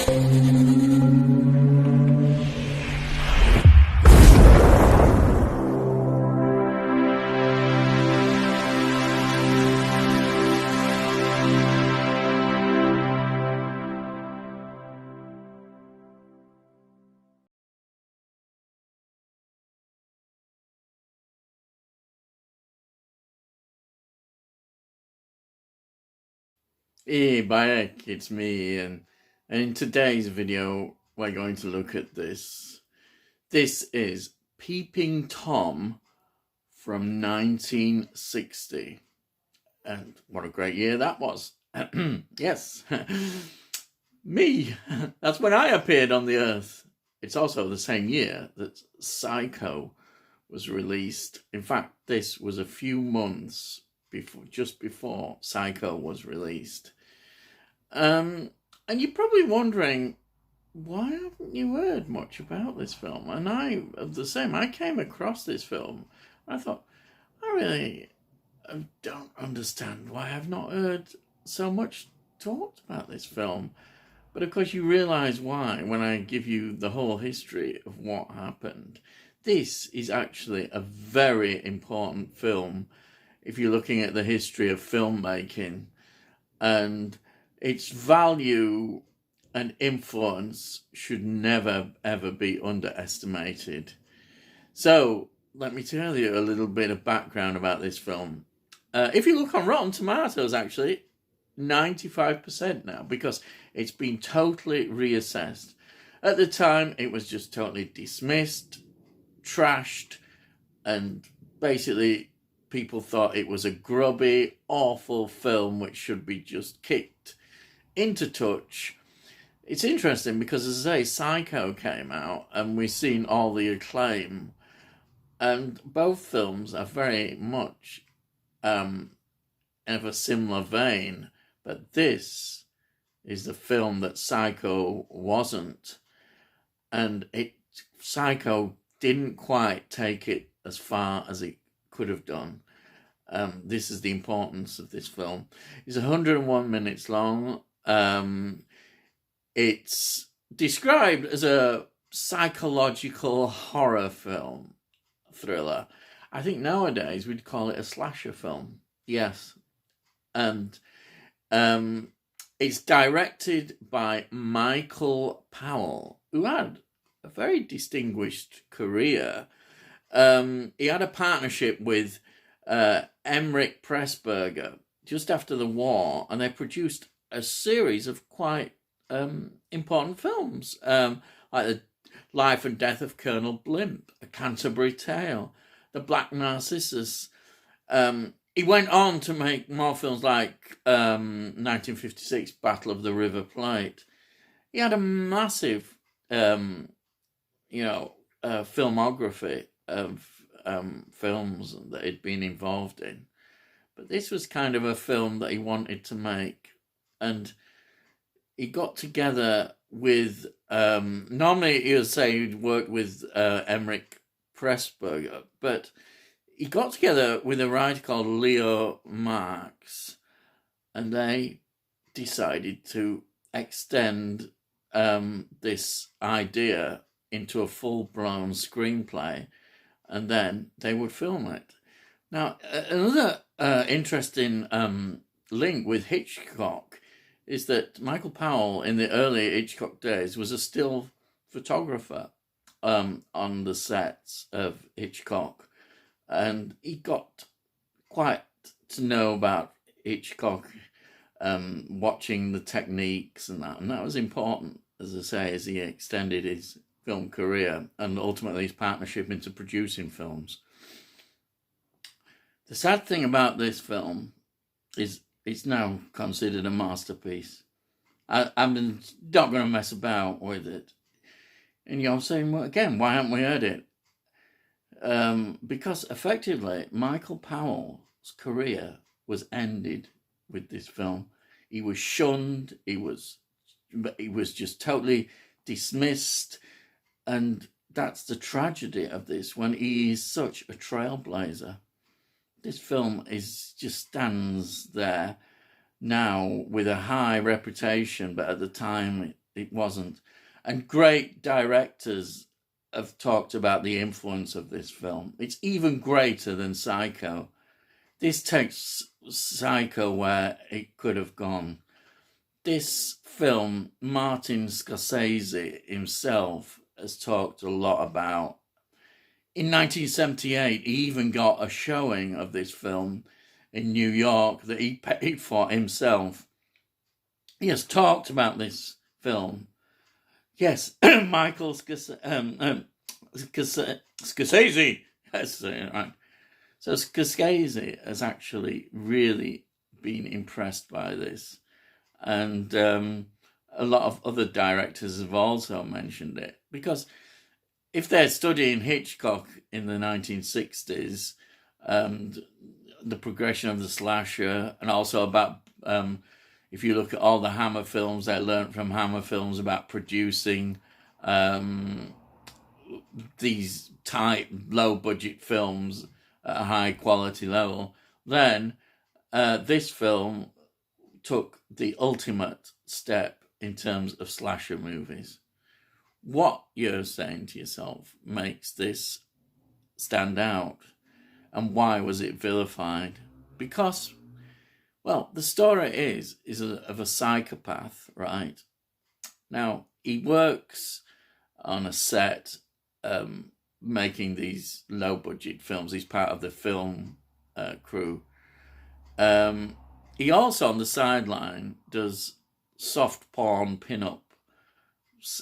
Hey, Bayek, it's me, and in today's video, we're going to look at this. This is Peeping Tom from 1960. And what a great year that was. Yes, me. That's when I appeared on the earth. It's also the same year that Psycho was released. In fact, this was a few months before, just before Psycho was released. And you're probably wondering, why haven't you heard much about this film? And I, the same, I came across this film. I thought, I really don't understand why I've not heard so much talked about this film. But of course, you realise why when I give you the whole history of what happened. This is actually a very important film if you're looking at the history of filmmaking, and its value and influence should never, ever be underestimated. So, let me tell you a little bit of background about this film. If you look on Rotten Tomatoes, actually, 95% now, because it's been totally reassessed. At the time, it was just totally dismissed, trashed, and basically people thought it was a grubby, awful film which should be just kicked into touch. It's interesting because, as I say, Psycho came out and we've seen all the acclaim, and both films are very much of a similar vein, but this is the film that Psycho wasn't, and Psycho didn't quite take it as far as it could have done. This is the importance of this film. It's 101 minutes long. It's described as a psychological horror film, thriller. I think nowadays we'd call it a slasher film. Yes. And it's directed by Michael Powell, who had a very distinguished career. He had a partnership with Emmerich Pressburger just after the war, and they produced a series of quite important films, like The Life and Death of Colonel Blimp, A Canterbury Tale, The Black Narcissus. He went on to make more films like 1956 Battle of the River Plate. He had a massive, filmography of films that he'd been involved in. But this was kind of a film that he wanted to make. And he got together with, normally he would say he'd worked with Emmerich Pressburger, but he got together with a writer called Leo Marx, and they decided to extend this idea into a full-blown screenplay, and then they would film it. Now, another interesting link with Hitchcock is that Michael Powell, in the early Hitchcock days, was a still photographer on the sets of Hitchcock. And he got quite to know about Hitchcock, watching the techniques and that was important, as I say, as he extended his film career and ultimately his partnership into producing films. The sad thing about this film is it's now considered a masterpiece. I'm not going to mess about with it. And you're saying, well, again, why haven't we heard it? Because effectively, Michael Powell's career was ended with this film. He was shunned. He was just totally dismissed, and that's the tragedy of this. When he is such a trailblazer, this film just stands there now with a high reputation, but at the time It wasn't. And great directors have talked about the influence of this film. It's even greater than Psycho. This takes Psycho where it could have gone. This film, Martin Scorsese himself has talked a lot about. In 1978, he even got a showing of this film in New York that he paid for himself. He has talked about this film. Yes, Michael Scorsese. Yes, right. So Scorsese has actually really been impressed by this. And a lot of other directors have also mentioned it. Because if they're studying Hitchcock in the 1960s, and the progression of the slasher, and also about, if you look at all the Hammer films, they learned from Hammer films about producing these tight, low-budget films at a high-quality level, then this film took the ultimate step in terms of slasher movies. What you're saying to yourself makes this stand out, and why was it vilified? Because, well, the story is of a psychopath, right? Now, he works on a set making these low-budget films. He's part of the film crew. He also, on the sideline, does soft porn pin-up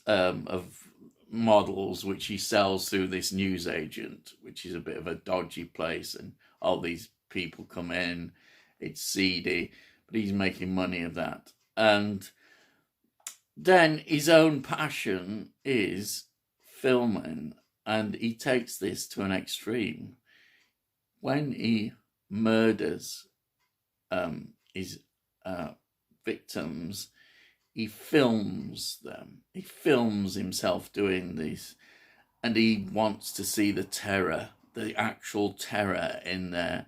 of models, which he sells through this newsagent, which is a bit of a dodgy place, and all these people come in. It's seedy, but he's making money of that. And then his own passion is filming, and he takes this to an extreme. When he murders his victims, he films them. He films himself doing this, and he wants to see the terror, the actual terror in their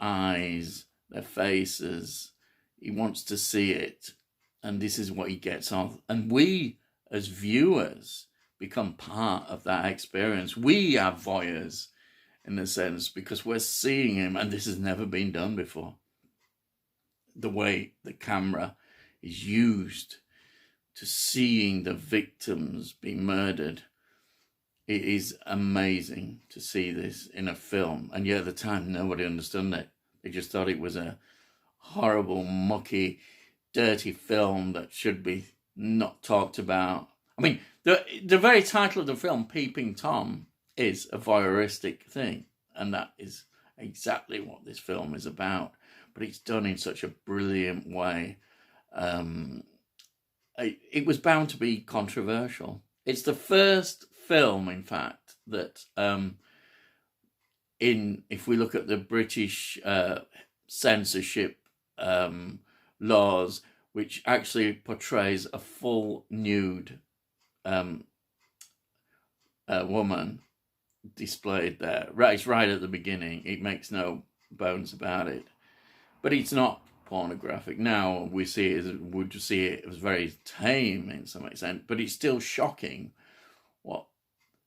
eyes, their faces. He wants to see it, and this is what he gets off. And we, as viewers, become part of that experience. We are voyeurs, in a sense, because we're seeing him, and this has never been done before. The way the camera is used to seeing the victims be murdered. It is amazing to see this in a film. And yet at the time, nobody understood it. They just thought it was a horrible, mucky, dirty film that should be not talked about. I mean, the very title of the film, Peeping Tom, is a voyeuristic thing. And that is exactly what this film is about. But it's done in such a brilliant way. It was bound to be controversial. It's the first film, in fact, that if we look at the British censorship laws, which actually portrays a full nude woman displayed there. Right, it's right at the beginning. It makes no bones about it. But it's not pornographic. Now would see it as very tame in some extent, but it's still shocking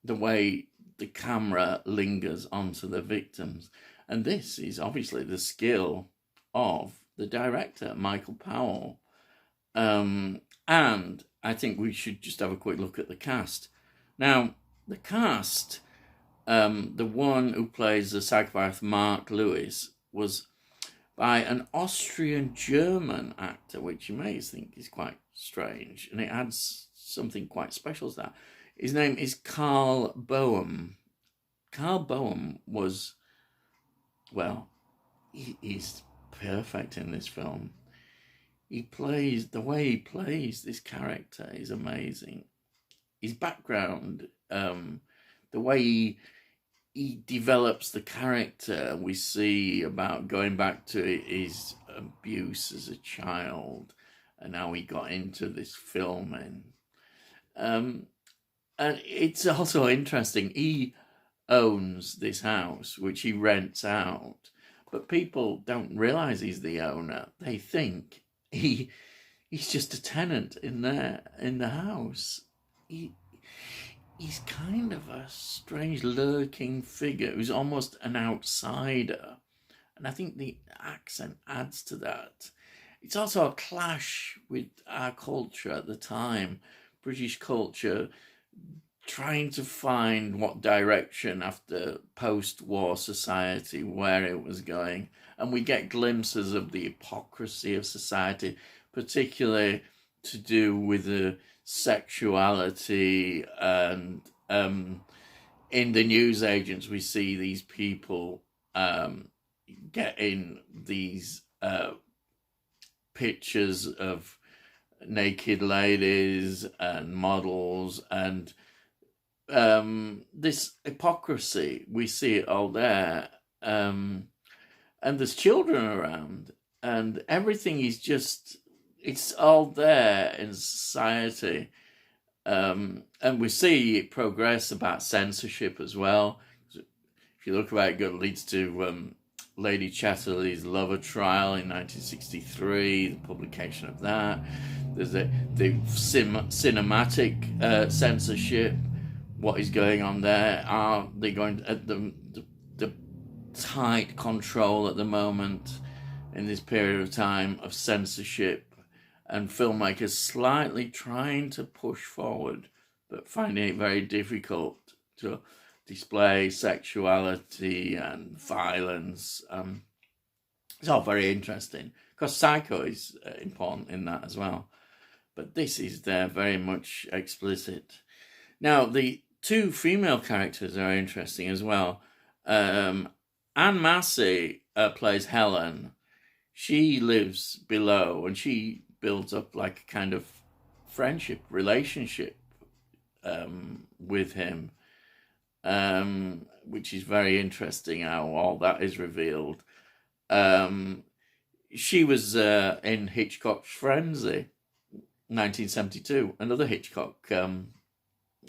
the way the camera lingers onto the victims. And this is obviously the skill of the director, Michael Powell. And I think we should just have a quick look at the cast. Now, the cast, the one who plays the psychopath, Mark Lewis, was by an Austrian-German actor, which you may think is quite strange, and it adds something quite special to that. His name is Karl Boehm. Karl Boehm was, well, he's perfect in this film. The way he plays this character is amazing. His background, the way he develops the character, we see about going back to his abuse as a child and how he got into this filming. And it's also interesting, he owns this house, which he rents out, but people don't realise he's the owner. They think he he's just a tenant in there in the house. He, he's kind of a strange lurking figure who's almost an outsider. And I think the accent adds to that. It's also a clash with our culture at the time, British culture, trying to find what direction after post-war society, where it was going. And we get glimpses of the hypocrisy of society, particularly to do with the sexuality. And in the newsagents, we see these people getting these pictures of naked ladies and models, and this hypocrisy, we see it all there. And there's children around, and everything is just, it's all there in society. And we see it progress about censorship as well. If you look about it, it leads to Lady Chatterley's Lover Trial in 1963, the publication of that. There's the cinematic censorship. What is going on there? Are they going at the tight control at the moment in this period of time of censorship, and filmmakers slightly trying to push forward, but finding it very difficult to display sexuality and violence. It's all very interesting, because Psycho is important in that as well. But this is there very much explicit. Now, the two female characters are interesting as well. Anne Massey plays Helen. She lives below, and she builds up like a kind of friendship, relationship with him. Which is very interesting how all that is revealed. She was in Hitchcock's Frenzy, 1972, another Hitchcock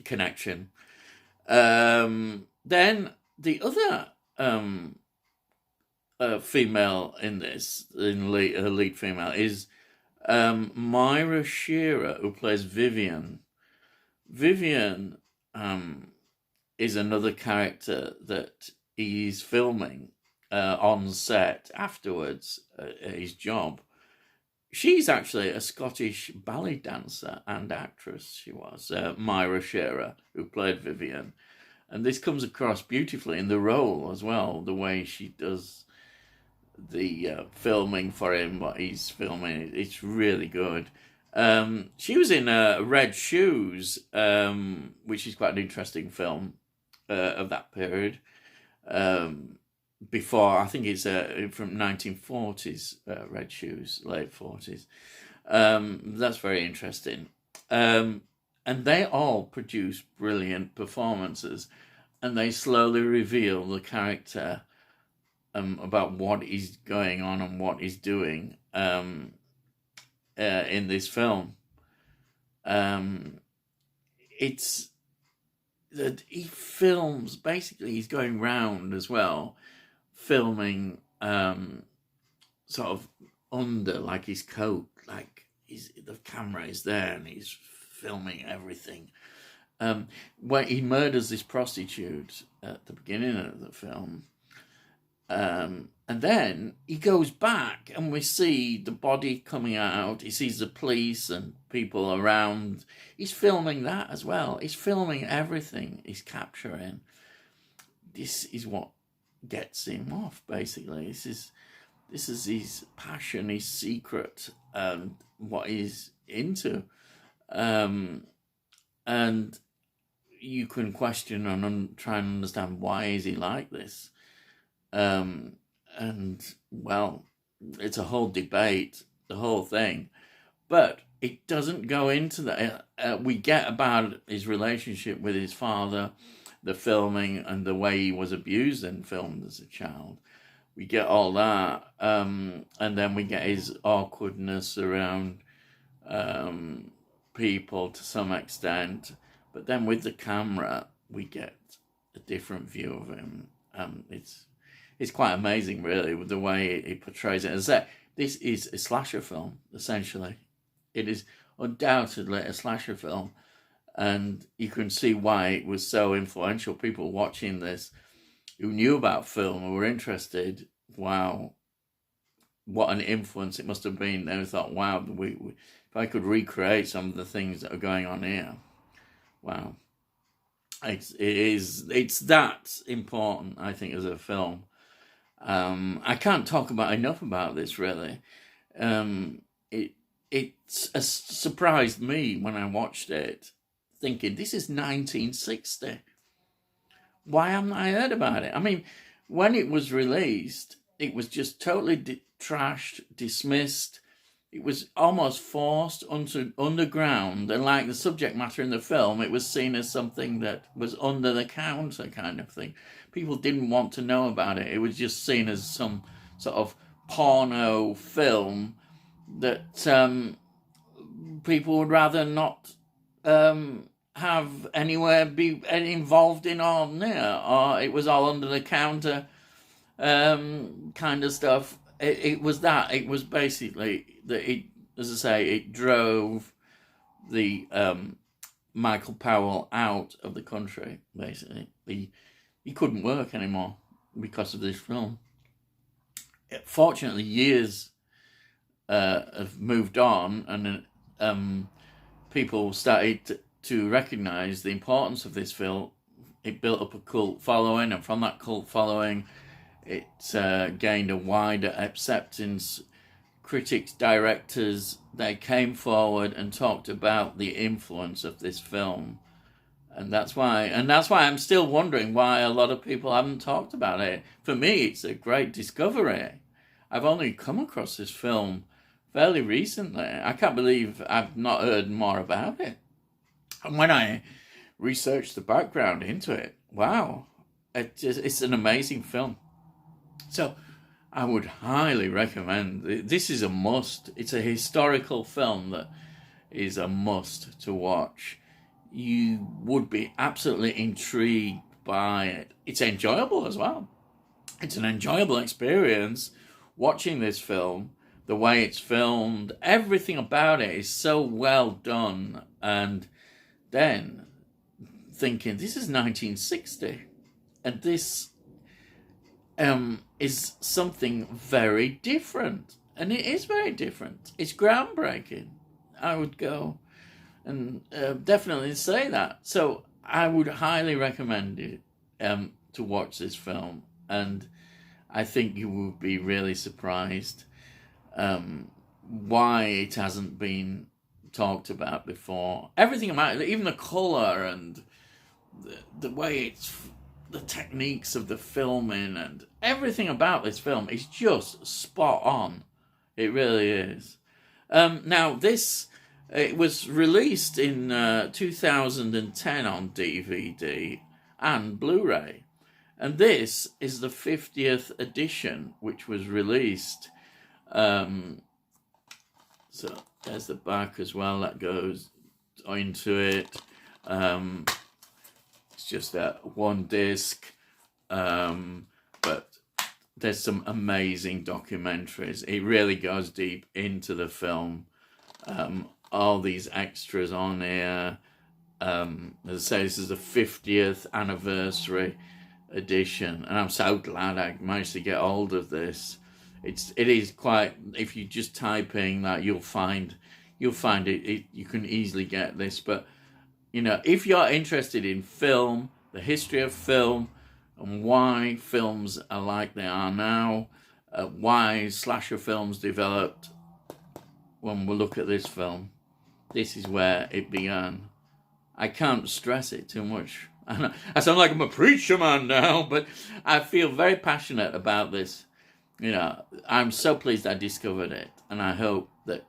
connection. Then the other female in this, her lead female, is Myra Shearer, who plays Vivian. Vivian is another character that he's filming on set afterwards at his job. She's actually a Scottish ballet dancer and actress, she was, Myra Shearer, who played Vivian. And this comes across beautifully in the role as well, the way she does the filming for him, what he's filming. It's really good. She was in Red Shoes, which is quite an interesting film of that period. Before, I think it's from 1940s, Red Shoes, late 40s. That's very interesting. And they all produce brilliant performances, and they slowly reveal the character about what is going on and what he's doing in this film. It's that he films, basically he's going round as well, filming sort of under like his coat, like the camera is there and he's filming everything. Where he murders this prostitute at the beginning of the film, and then he goes back and we see the body coming out. He sees the police and people around. He's filming that as well. He's filming everything he's capturing. This is what gets him off, basically. This is his passion, his secret, and what he's into. And you can question and try and understand, why is he like this? And well, it's a whole debate, the whole thing, but it doesn't go into that. We get about his relationship with his father, the filming, and the way he was abused and filmed as a child. We get all that, and then we get his awkwardness around people to some extent. But then with the camera, we get a different view of him. It's quite amazing, really, with the way he portrays it. As I said, this is a slasher film, essentially. It is undoubtedly a slasher film, and you can see why it was so influential. People watching this who knew about film, who were interested, wow, what an influence it must have been. They thought, wow, if I could recreate some of the things that are going on here, wow. It's that important, I think, as a film. I can't talk enough about this, really. It surprised me when I watched it, thinking, this is 1960. Why haven't I heard about it? I mean, when it was released, it was just totally trashed, dismissed. It was almost forced underground, and like the subject matter in the film, it was seen as something that was under the counter kind of thing. People didn't want to know about it. It was just seen as some sort of porno film that people would rather not have anywhere be involved in or near, or it was all under the counter kind of stuff. It was that. It was basically that it, as I say, it drove the Michael Powell out of the country. Basically, he couldn't work anymore because of this film. Fortunately, years have moved on, and people started to recognise the importance of this film. It built up a cult following, and from that cult following, it gained a wider acceptance. Critics, directors, they came forward and talked about the influence of this film. And that's why I'm still wondering why a lot of people haven't talked about it. For me, it's a great discovery. I've only come across this film fairly recently. I can't believe I've not heard more about it. And when I researched the background into it, wow, it's an amazing film. So I would highly recommend. This is a must. It's a historical film that is a must to watch. You would be absolutely intrigued by it. It's enjoyable as well. It's an enjoyable experience watching this film. The way it's filmed, everything about it is so well done. And then thinking, this is 1960, and this is something very different, and it is very different. It's groundbreaking. I would go and definitely say that. So I would highly recommend it to watch this film, and I think you would be really surprised why it hasn't been talked about before. Everything about it, even the colour and the way it's, the techniques of the filming and everything about this film is just spot on. It really is. Now this, it was released in 2010 on DVD and Blu-ray, and this is the 50th edition, which was released. So there's the back as well that goes into it. It's just that one disc, but there's some amazing documentaries. It really goes deep into the film. All these extras on here. As I say, this is the 50th anniversary edition, and I'm so glad I managed to get hold of this. It is quite, if you just type in that, you'll find it. You can easily get this. But you know, if you're interested in film, the history of film, and why films are like they are now, why slasher films developed, when we look at this film, this is where it began. I can't stress it too much. I sound like I'm a preacher man now, but I feel very passionate about this. You know, I'm so pleased I discovered it, and I hope that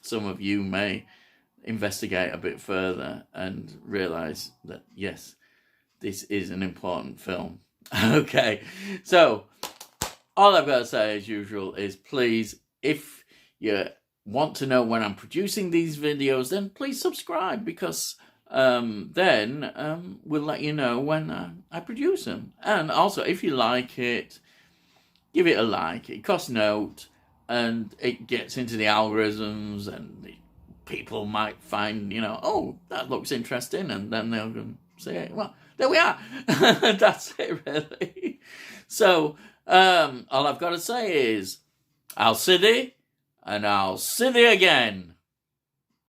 some of you may investigate a bit further and realise that, yes, this is an important film. Okay, so all I've got to say, as usual, is please, if you want to know when I'm producing these videos, then please subscribe, because then we'll let you know when I produce them. And also, if you like it, give it a like. It costs note, and it gets into the algorithms, and people might find, oh, that looks interesting, and then they'll say, well, there we are. That's it, really. So all I've got to say is, I'll see thee, and I'll see thee again.